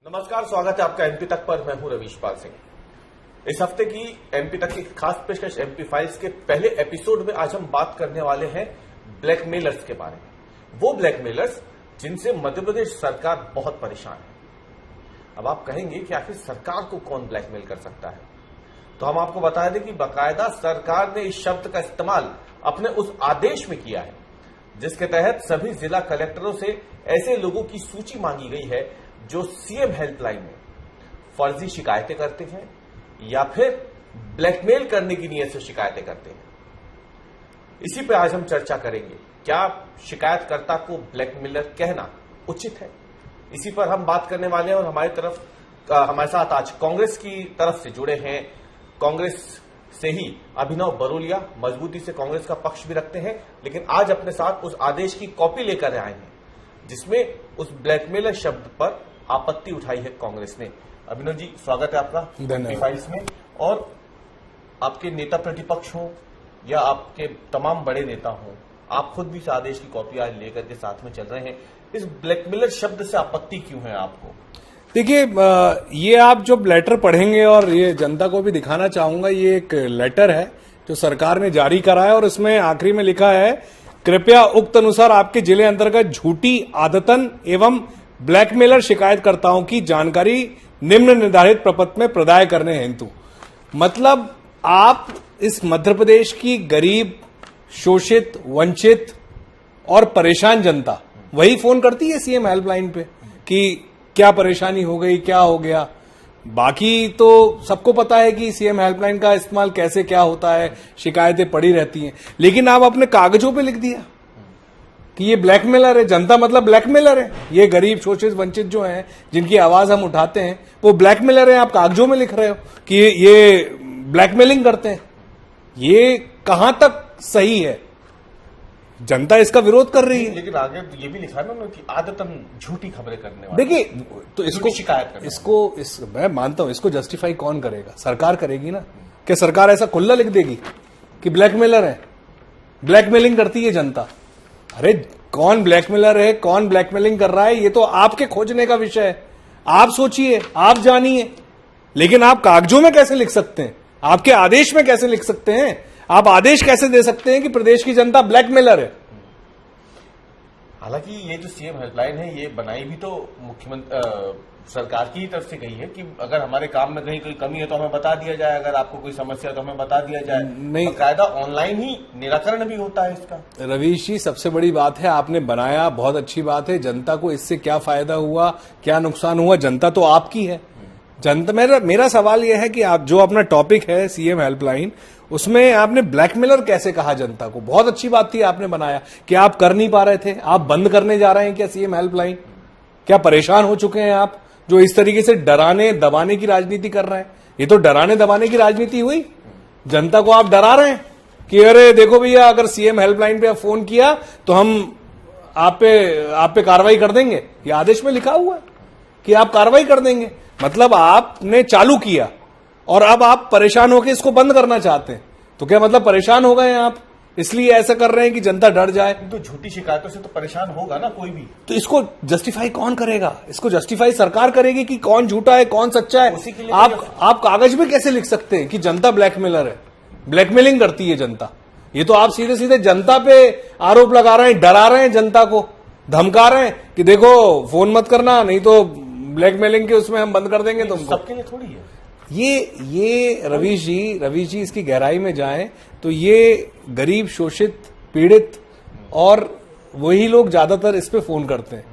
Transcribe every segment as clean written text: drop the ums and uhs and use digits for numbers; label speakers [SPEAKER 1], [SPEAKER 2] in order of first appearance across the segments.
[SPEAKER 1] नमस्कार, स्वागत है आपका एमपी तक पर। मैं हूं रवीशपाल सिंह। इस हफ्ते की एमपी तक की खास पेशकश एमपी फाइल्स के पहले एपिसोड में आज हम बात करने वाले हैं ब्लैकमेलर्स के बारे में। वो ब्लैकमेलर्स जिनसे मध्य प्रदेश सरकार बहुत परेशान है। अब आप कहेंगे कि आखिर सरकार को कौन ब्लैकमेल कर सकता है, तो हम आपको बता दें कि बाकायदा सरकार ने इस शब्द का इस्तेमाल अपने उस आदेश में किया है जिसके तहत सभी जिला कलेक्टरों से ऐसे लोगों की सूची मांगी गई है जो सीएम हेल्पलाइन में फर्जी शिकायतें करते हैं या फिर ब्लैकमेल करने की नीयत से शिकायतें करते हैं। इसी पे आज हम चर्चा करेंगे, क्या शिकायतकर्ता को ब्लैकमेलर कहना उचित है। इसी पर हम बात करने वाले हैं और हमारे साथ आज कांग्रेस की तरफ से जुड़े हैं, कांग्रेस से ही अभिनव बरोलिया मजबूती से कांग्रेस का पक्ष भी रखते हैं, लेकिन आज अपने साथ उस आदेश की कॉपी लेकर आए हैं जिसमें उस ब्लैकमेलर शब्द पर आपत्ति उठाई है कांग्रेस ने। अभिनव जी, स्वागत है आपका फाइल्स में। और आपके नेता प्रतिपक्ष हो या आपके तमाम बड़े नेता हो, आप खुद भी इस आदेश की कॉपी आज लेकर के साथ में चल रहे हैं। इस ब्लैकमेलर शब्द से आपत्ति क्यों है आपको?
[SPEAKER 2] देखिए, ये आप जब लेटर पढ़ेंगे, और ये जनता को भी दिखाना चाहूंगा, ये एक लेटर है जो सरकार ने जारी करा है और इसमें आखिरी में लिखा है, कृपया उक्त अनुसार आपके जिले अंतर्गत झूठी आदतन एवं ब्लैकमेलर शिकायतकर्ताओं की जानकारी निम्न निर्धारित प्रपत्र में प्रदाय करने हेतु। मतलब आप इस मध्य प्रदेश की गरीब, शोषित, वंचित और परेशान जनता वही फोन करती है सीएम हेल्पलाइन पे कि क्या परेशानी हो गई, क्या हो गया। बाकी तो सबको पता है कि सीएम हेल्पलाइन का इस्तेमाल कैसे क्या होता है, शिकायतें पड़ी रहती हैं, लेकिन आप अपने कागजों पे लिख दिया कि ये ब्लैकमेलर है। जनता मतलब ब्लैकमेलर है। ये गरीब, शोषित, वंचित जो हैं, जिनकी आवाज हम उठाते हैं, वो ब्लैकमेलर है। आप कागजों में लिख रहे हो कि ये ब्लैकमेलिंग करते हैं। ये कहां तक सही है? जनता इसका विरोध कर रही है।
[SPEAKER 1] लेकिन आगे ये भी लिखा है ना कि आदतन झूठी खबरें करने वाले।
[SPEAKER 2] देखिए, तो इसको
[SPEAKER 1] शिकायत
[SPEAKER 2] मैं मानता हूं, इसको जस्टिफाई कौन करेगा? सरकार करेगी ना। क्या सरकार ऐसा खुला लिख देगी कि ब्लैकमेलर है, ब्लैकमेलिंग करती है जनता? अरे कौन ब्लैकमेलर है, कौन ब्लैकमेलिंग कर रहा है, ये तो आपके खोजने का विषय है। आप सोचिए, आप जानिए। लेकिन आप कागजों में कैसे लिख सकते हैं? आपके आदेश में कैसे लिख सकते हैं? आप आदेश कैसे दे सकते हैं कि प्रदेश की जनता ब्लैकमेलर है?
[SPEAKER 1] हालांकि ये जो सीएम हेल्पलाइन है, ये बनाई भी तो मुख्यमंत्री सरकार की तरफ से गई है कि अगर हमारे काम में कहीं कोई कमी है तो हमें बता दिया जाए, अगर आपको कोई समस्या है तो हमें बता दिया जाए।
[SPEAKER 2] नहीं,
[SPEAKER 1] कायदा ऑनलाइन ही निराकरण भी होता है इसका।
[SPEAKER 2] रवीश जी, सबसे बड़ी बात है आपने बनाया, बहुत अच्छी बात है। जनता को इससे क्या फायदा हुआ, क्या नुकसान हुआ, जनता तो आपकी है। जनता, मेरा सवाल यह है कि आप जो अपना टॉपिक है सीएम हेल्पलाइन, उसमें आपने ब्लैकमेलर कैसे कहा जनता को? बहुत अच्छी बात थी आपने बनाया कि आप कर नहीं पा रहे थे, आप बंद करने जा रहे हैं क्या सीएम हेल्पलाइन? क्या परेशान हो चुके हैं आप जो इस तरीके से डराने दबाने की राजनीति कर रहे हैं? ये तो डराने दबाने की राजनीति हुई। जनता को आप डरा रहे हैं कि अरे देखो भैया, अगर सीएम हेल्पलाइन पे आप फोन किया तो हम आप पे कार्रवाई कर देंगे। ये आदेश में लिखा हुआ है कि आप कार्रवाई कर देंगे। मतलब आपने चालू किया और अब आप परेशान होकर इसको बंद करना चाहते हैं। तो क्या मतलब परेशान हो गए हैं आप, इसलिए ऐसा कर रहे हैं कि जनता डर जाए?
[SPEAKER 1] तो झूठी शिकायतों से तो परेशान होगा ना कोई भी।
[SPEAKER 2] तो इसको जस्टिफाई कौन करेगा? इसको जस्टिफाई सरकार करेगी कि कौन झूठा है, कौन सच्चा है। आप कागज में कैसे लिख सकते हैं कि जनता ब्लैकमेलर है, ब्लैकमेलिंग करती है जनता? ये तो आप सीधे सीधे जनता पे आरोप लगा रहे हैं, डरा रहे हैं, जनता को धमका रहे हैं कि देखो फोन मत करना, नहीं तो ब्लैकमेलिंग के उसमें हम बंद कर देंगे तुमको।
[SPEAKER 1] सबके लिए थोड़ी है
[SPEAKER 2] ये रवीश जी इसकी गहराई में जाएं तो ये गरीब, शोषित, पीड़ित और वही लोग ज्यादातर इस पे फोन करते हैं,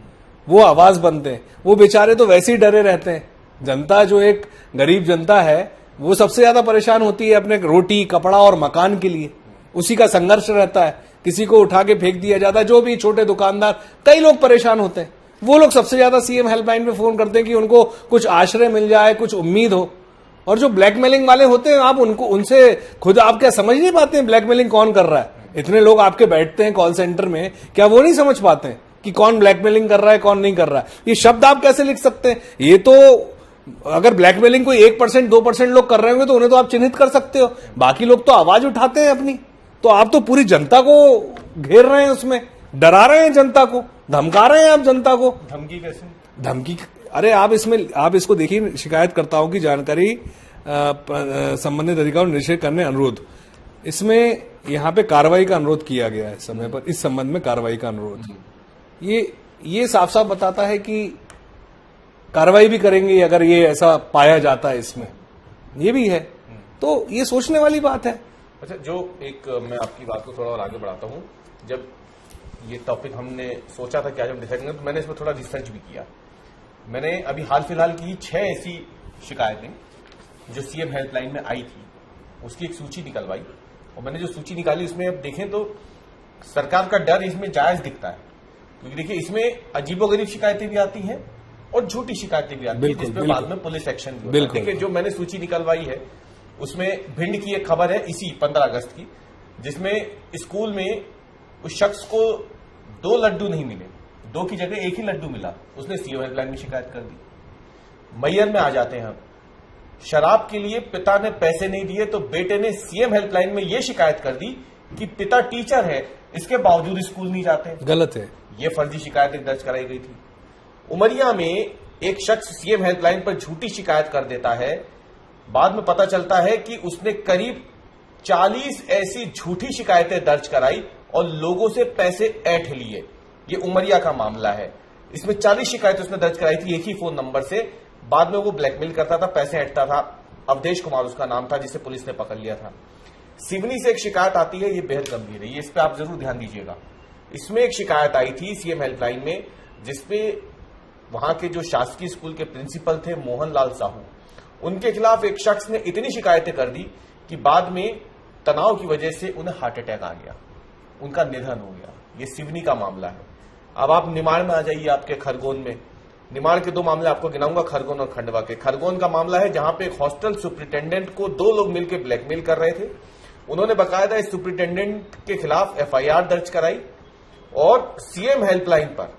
[SPEAKER 2] वो आवाज बनते हैं। वो बेचारे तो वैसे ही डरे रहते हैं। जनता जो एक गरीब जनता है, वो सबसे ज्यादा परेशान होती है अपने रोटी, कपड़ा और मकान के लिए। उसी का संघर्ष रहता है। किसी को उठा के फेंक दिया जाता है, जो भी छोटे दुकानदार, कई लोग परेशान होते हैं। वो लोग सबसे ज्यादा सीएम हेल्पलाइन पे फोन करते हैं कि उनको कुछ आश्रय मिल जाए, कुछ उम्मीद हो। और जो ब्लैकमेलिंग वाले होते हैं, आप उनसे खुद आप क्या समझ नहीं पाते हैं ब्लैकमेलिंग कौन कर रहा है? इतने लोग आपके बैठते हैं कॉल सेंटर में, क्या वो नहीं समझ पाते हैं कि कौन ब्लैकमेलिंग कर रहा है, कौन नहीं कर रहा है? ये शब्द आप कैसे लिख सकते हैं? ये तो अगर ब्लैकमेलिंग कोई 1%, 2% लोग कर रहे होंगे तो उन्हें तो आप चिन्हित कर सकते हो। बाकी लोग तो आवाज उठाते हैं अपनी। तो आप तो पूरी जनता को घेर रहे हैं, उसमें डरा रहे हैं जनता को, धमका रहे हैं आप जनता को।
[SPEAKER 1] धमकी कैसे?
[SPEAKER 2] धमकी अरे आप इसको देखिए, शिकायतकर्ताओं की जानकारी संबंधित अधिकारियों को निश्चित करने अनुरोध, इसमें यहाँ पे कार्रवाई का अनुरोध किया गया है समय पर, इस संबंध में कार्रवाई का अनुरोध। ये साफ साफ बताता है कि कार्रवाई भी करेंगे अगर ये ऐसा पाया जाता है, इसमें ये भी है, तो ये सोचने वाली बात है।
[SPEAKER 1] अच्छा, जो एक मैं आपकी बात को थोड़ा और आगे बढ़ाता हूं, जब ये टॉपिक हमने सोचा था कि आज हम डिसाइड करेंगे, तो मैंने इसमें थोड़ा रिसर्च भी किया। मैंने अभी हाल फिलहाल की 6 ऐसी शिकायतें जो सीएम हेल्पलाइन में आई थी, उसकी एक सूची निकलवाई, और मैंने जो सूची निकाली उसमें अब देखें तो सरकार का डर इसमें जायज दिखता है, क्योंकि देखिए इसमें अजीबोगरीब शिकायतें भी आती हैं और झूठी शिकायतें भी आती हैं, जिसपे बाद में पुलिस एक्शन भी होता है। देखिए जो मैंने सूची निकलवाई है उसमें भिंड की एक खबर है इसी 15 अगस्त की, जिसमें स्कूल में उस शख्स को 2 लड्डू नहीं मिले, 2 की जगह 1 ही लड्डू मिला, उसने सीएम हेल्पलाइन में शिकायत कर दी। मैयर में आ जाते हैं हम, शराब के लिए पिता ने पैसे नहीं दिए तो बेटे ने सीएम हेल्पलाइन में यह शिकायत कर दी कि पिता टीचर है, इसके बावजूद स्कूल नहीं जाते।
[SPEAKER 2] गलत है,
[SPEAKER 1] यह फर्जी शिकायत दर्ज कराई गई थी। उमरिया में एक शख्स सीएम हेल्पलाइन पर झूठी शिकायत कर देता है, बाद में पता चलता है कि उसने करीब 40 ऐसी झूठी शिकायतें दर्ज कराई और लोगों से पैसे ऐंठ लिए। ये उमरिया का मामला है, इसमें 40 शिकायतें उसने दर्ज कराई थी एक ही फोन नंबर से। बाद में वो ब्लैकमेल करता था, पैसे ऐंठता था। अवधेश कुमार उसका नाम था, जिसे पुलिस ने पकड़ लिया था। सिवनी से एक शिकायत आती है, ये बेहद गंभीर है, ये इस पे आप जरूर ध्यान दीजिएगा। इसमें एक शिकायत आई थी सीएम हेल्पलाइन में, जिसपे वहां के जो शासकीय स्कूल के प्रिंसिपल थे मोहनलाल साहू, उनके खिलाफ एक शख्स ने इतनी शिकायतें कर दी कि बाद में तनाव की वजह से उन्हें हार्ट अटैक आ गया, उनका निधन हो गया। ये सिवनी का मामला है। अब आप निमाड़ में आ जाइए, आपके खरगोन में। निमाड़ के 2 मामले आपको गिनाऊंगा, खरगोन और खंडवा के। खरगोन का मामला है जहां पे एक हॉस्टल सुपरिटेंडेंट को 2 लोग मिलकर ब्लैकमेल कर रहे थे। उन्होंने बकायदा इस सुपरिटेंडेंट के खिलाफ एफआईआर दर्ज कराई और सीएम हेल्पलाइन पर,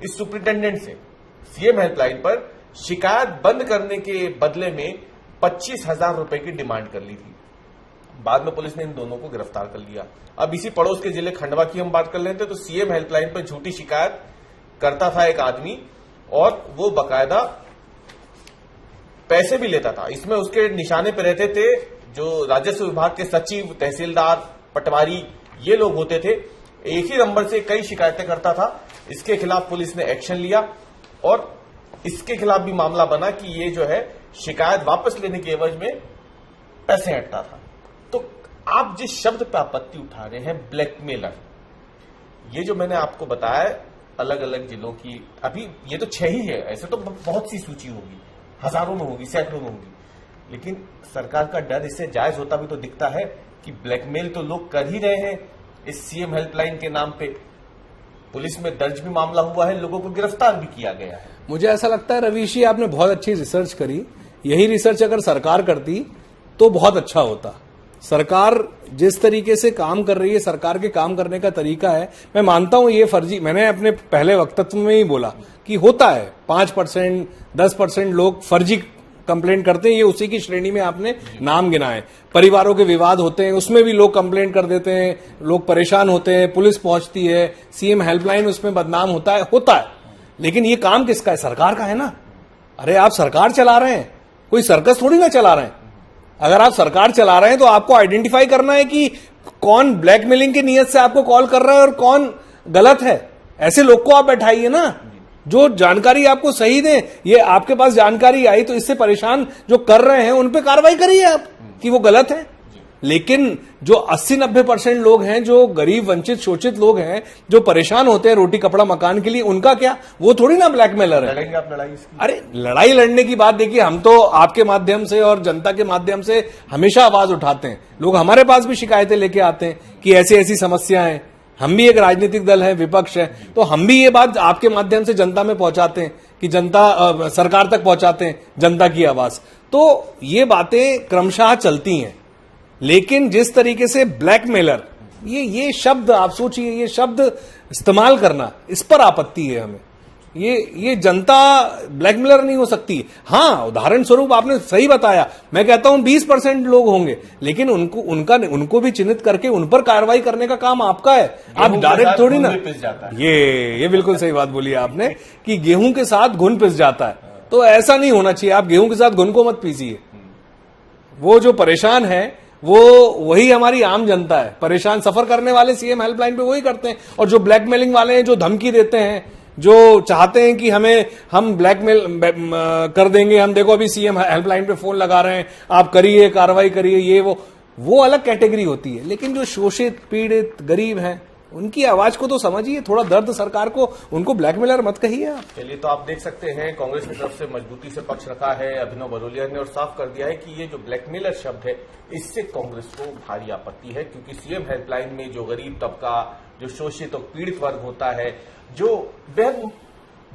[SPEAKER 1] इस सुपरिटेंडेंट से सीएम हेल्पलाइन पर शिकायत बंद करने के बदले में 25,000 रुपए की डिमांड कर ली थी। बाद में पुलिस ने इन दोनों को गिरफ्तार कर लिया। अब इसी पड़ोस के जिले खंडवा की हम बात कर लेते तो सीएम हेल्पलाइन पर झूठी शिकायत करता था एक आदमी, और वो बकायदा पैसे भी लेता था। इसमें उसके निशाने पर रहते थे जो राजस्व विभाग के सचिव, तहसीलदार, पटवारी, ये लोग होते थे। एक ही नंबर से कई शिकायतें करता था। इसके खिलाफ पुलिस ने एक्शन लिया और इसके खिलाफ भी मामला बना कि ये जो है शिकायत वापस लेने के एवज में पैसे ऐंठता था। तो आप जिस शब्द पर आपत्ति उठा रहे हैं ब्लैकमेलर, ये जो मैंने आपको बताया अलग अलग जिलों की, अभी ये तो 6 ही है, ऐसे तो बहुत सी सूची होगी, हजारों में होगी, सैकड़ों में होगी, लेकिन सरकार का डर इससे जायज होता भी तो दिखता है कि ब्लैकमेल तो लोग कर ही रहे हैं इस सीएम हेल्पलाइन के नाम पे। पुलिस में दर्ज भी मामला हुआ है, लोगों को गिरफ्तार भी किया गया है।
[SPEAKER 2] मुझे ऐसा लगता है रवीश जी, आपने बहुत अच्छी रिसर्च करी। यही रिसर्च अगर सरकार करती तो बहुत अच्छा होता। सरकार जिस तरीके से काम कर रही है, सरकार के काम करने का तरीका है, मैं मानता हूं ये फर्जी, मैंने अपने पहले वक्तव्य में ही बोला कि होता है 5%, 10% लोग फर्जी कंप्लेंट करते हैं, ये उसी की श्रेणी में आपने नाम गिनाए। परिवारों के विवाद होते हैं, उसमें भी लोग कंप्लेंट कर देते हैं, लोग परेशान होते हैं, पुलिस पहुंचती है, सीएम हेल्पलाइन उसमें बदनाम होता है। लेकिन ये काम किसका है? सरकार का है ना। अरे आप सरकार चला रहे हैं, कोई सर्कस थोड़ी ना चला रहे हैं। अगर आप सरकार चला रहे हैं तो आपको आइडेंटिफाई करना है कि कौन ब्लैकमेलिंग की नीयत से आपको कॉल कर रहा है और कौन गलत है। ऐसे लोग को आप बैठाइए ना जो जानकारी आपको सही दें। ये आपके पास जानकारी आई तो इससे परेशान जो कर रहे हैं उन पे कार्रवाई करिए आप कि वो गलत है। लेकिन जो 80-90% लोग हैं, जो गरीब, वंचित, शोषित लोग हैं, जो परेशान होते हैं रोटी कपड़ा मकान के लिए, उनका क्या? वो थोड़ी ना ब्लैकमेलर है।
[SPEAKER 1] लड़ेंगे आप लड़ाई इसकी? अरे
[SPEAKER 2] लड़ाई लड़ने की बात देखिए, हम तो आपके माध्यम से और जनता के माध्यम से हमेशा आवाज उठाते हैं। लोग हमारे पास भी शिकायतें लेके आते हैं कि ऐसी ऐसी समस्याएं हैं। हम भी एक राजनीतिक दल है, विपक्ष है, तो हम भी ये बात आपके माध्यम से जनता में पहुंचाते हैं कि जनता सरकार तक पहुंचाते हैं जनता की आवाज। तो ये बातें क्रमशः चलती हैं। लेकिन जिस तरीके से ब्लैकमेलर, ये शब्द आप सोचिए, ये शब्द इस्तेमाल करना, इस पर आपत्ति है हमें। ये जनता ब्लैकमेलर नहीं हो सकती। हाँ, उदाहरण स्वरूप आपने सही बताया, मैं कहता हूं 20% लोग होंगे, लेकिन उनको भी चिन्हित करके उन पर कार्रवाई करने का काम आपका है। आप डायरेक्ट थोड़ी ना। ये बिल्कुल सही बात बोली आपने कि गेहूं के साथ घुन पिस जाता है। तो ऐसा नहीं होना चाहिए। आप गेहूं के साथ घुन को मत पीसिए। वो जो परेशान है वो वही हमारी आम जनता है। परेशान सफर करने वाले सीएम हेल्पलाइन पे वही करते हैं, और जो ब्लैकमेलिंग वाले हैं, जो धमकी देते हैं, जो चाहते हैं कि हम ब्लैकमेल कर देंगे, हम देखो अभी सीएम हेल्पलाइन पे फोन लगा रहे हैं, आप करिए, कार्रवाई करिए, ये वो अलग कैटेगरी होती है। लेकिन जो शोषित, पीड़ित, गरीब हैं, उनकी आवाज को तो समझिए, थोड़ा दर्द सरकार को, उनको ब्लैकमेलर मत कहिए आप।
[SPEAKER 1] चलिए, तो आप देख सकते हैं कांग्रेस की तरफ से मजबूती से पक्ष रखा है अभिनव बरोलिया ने, और साफ कर दिया है कि ये जो ब्लैकमेलर शब्द है, इससे कांग्रेस को भारी आपत्ति है, क्योंकि सीएम हेल्पलाइन में जो गरीब तबका, जो शोषित और पीड़ित वर्ग होता है, जो वह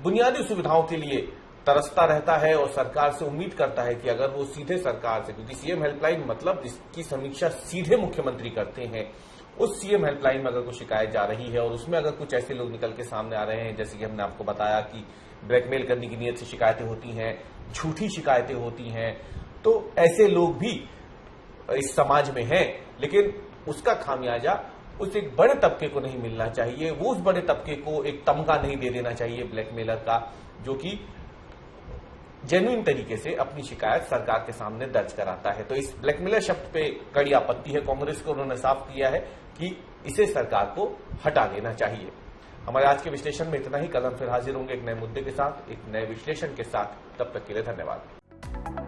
[SPEAKER 1] बुनियादी सुविधाओं के लिए तरसता रहता है और सरकार से उम्मीद करता है कि अगर वो सीधे सरकार से, क्योंकि सीएम हेल्पलाइन मतलब जिसकी समीक्षा सीधे मुख्यमंत्री करते हैं, उस सीएम हेल्पलाइन में अगर कोई शिकायत जा रही है और उसमें अगर कुछ ऐसे लोग निकल के सामने आ रहे हैं, जैसे कि हमने आपको बताया कि ब्लैकमेल करने की नीयत से शिकायतें होती हैं, झूठी शिकायतें होती हैं, तो ऐसे लोग भी इस समाज में हैं। लेकिन उसका खामियाजा उस एक बड़े तबके को नहीं मिलना चाहिए। वो उस बड़े तबके को एक तमगा नहीं दे देना चाहिए ब्लैकमेलर का, जो कि जेन्युइन तरीके से अपनी शिकायत सरकार के सामने दर्ज कराता है। तो इस ब्लैकमेलर शब्द पे कड़ी आपत्ति है कांग्रेस को। उन्होंने साफ किया है कि इसे सरकार को हटा देना चाहिए। हमारे आज के विश्लेषण में इतना ही। कल हम फिर हाजिर होंगे एक नए मुद्दे के साथ, एक नए विश्लेषण के साथ। तब तक के लिए धन्यवाद।